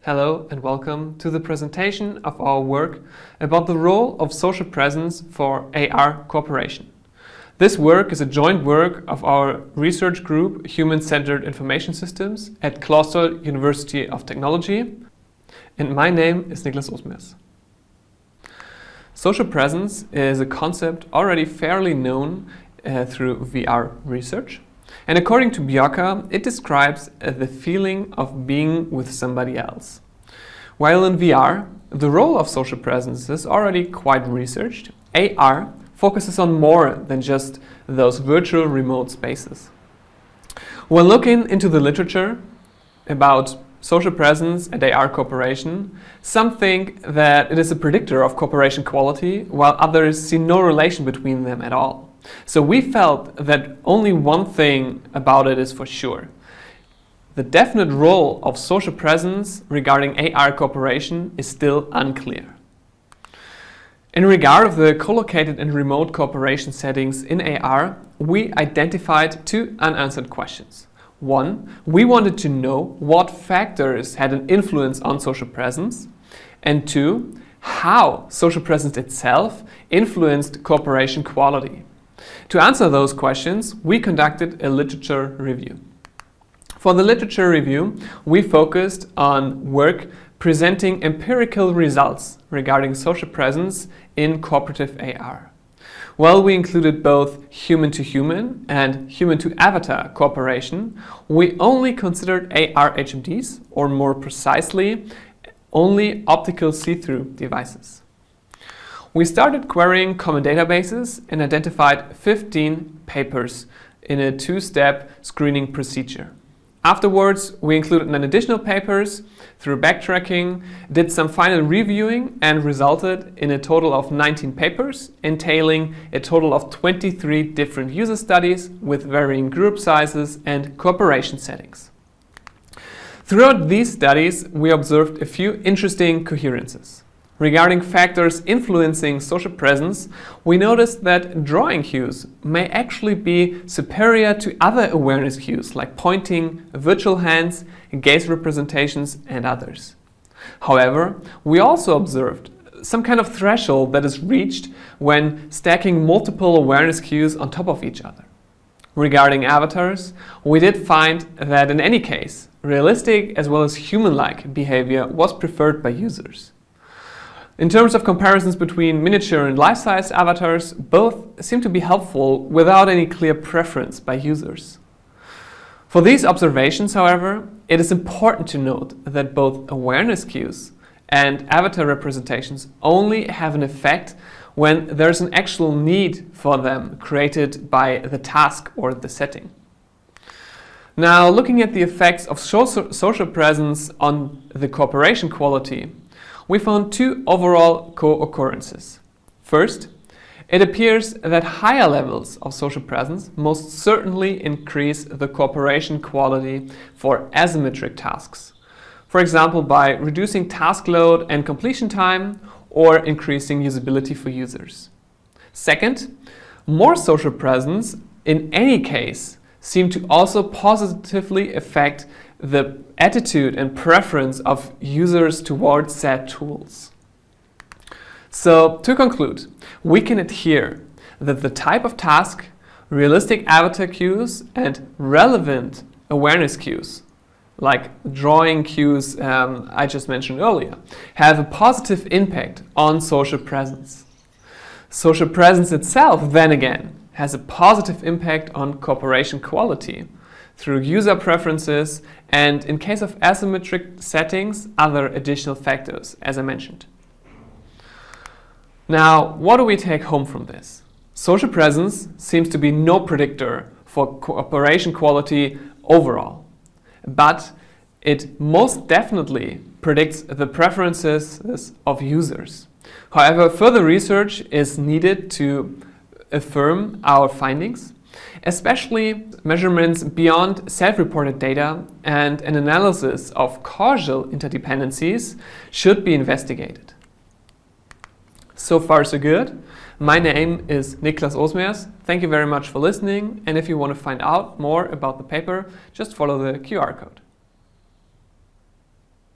Hello and welcome to the presentation of our work about the role of social presence for AR cooperation. This work is a joint work of our research group Human-Centered Information Systems at Kahrl University of Technology, and my name is Niklas Osmers. Social presence is a concept already fairly known through VR research. And according to Bjorka, it describes the feeling of being with somebody else. While in VR, the role of social presence is already quite researched, AR focuses on more than just those virtual remote spaces. When looking into the literature about social presence and AR cooperation, some think that it is a predictor of cooperation quality, while others see no relation between them at all. So we felt that only one thing about it is for sure. The definite role of social presence regarding AR cooperation is still unclear. In regard of the collocated and remote cooperation settings in AR, we identified two unanswered questions. One, we wanted to know what factors had an influence on social presence, and two, how social presence itself influenced cooperation quality. To answer those questions, we conducted a literature review. For the literature review, we focused on work presenting empirical results regarding social presence in cooperative AR. While we included both human-to-human and human-to-avatar cooperation, we only considered AR HMDs, or more precisely, only optical see-through devices. We started querying common databases and identified 15 papers in a two-step screening procedure. Afterwards, we included an additional papers through backtracking, did some final reviewing, and resulted in a total of 19 papers, entailing a total of 23 different user studies with varying group sizes and cooperation settings. Throughout these studies, we observed a few interesting coherences. Regarding factors influencing social presence, we noticed that drawing cues may actually be superior to other awareness cues like pointing, virtual hands, gaze representations, and others. However, we also observed some kind of threshold that is reached when stacking multiple awareness cues on top of each other. Regarding avatars, we did find that in any case, realistic as well as human-like behavior was preferred by users. In terms of comparisons between miniature and life-size avatars, both seem to be helpful without any clear preference by users. For these observations, however, it is important to note that both awareness cues and avatar representations only have an effect when there's an actual need for them created by the task or the setting. Now, looking at the effects of social presence on the cooperation quality, we found two overall co-occurrences. First, it appears that higher levels of social presence most certainly increase the cooperation quality for asymmetric tasks. For example, by reducing task load and completion time or increasing usability for users. Second, more social presence in any case seem to also positively affect the attitude and preference of users towards said tools. So, to conclude, we can adhere that the type of task, realistic avatar cues, and relevant awareness cues, like drawing cues I just mentioned earlier, have a positive impact on social presence. Social presence itself, then again, has a positive impact on cooperation quality through user preferences and, in case of asymmetric settings, other additional factors, as I mentioned. Now, what do we take home from this? Social presence seems to be no predictor for cooperation quality overall, but it most definitely predicts the preferences of users. However, further research is needed to affirm our findings. Especially measurements beyond self-reported data and an analysis of causal interdependencies should be investigated. So far, so good. My name is Niklas Osmers. Thank you very much for listening, and if you want to find out more about the paper, just follow the QR code.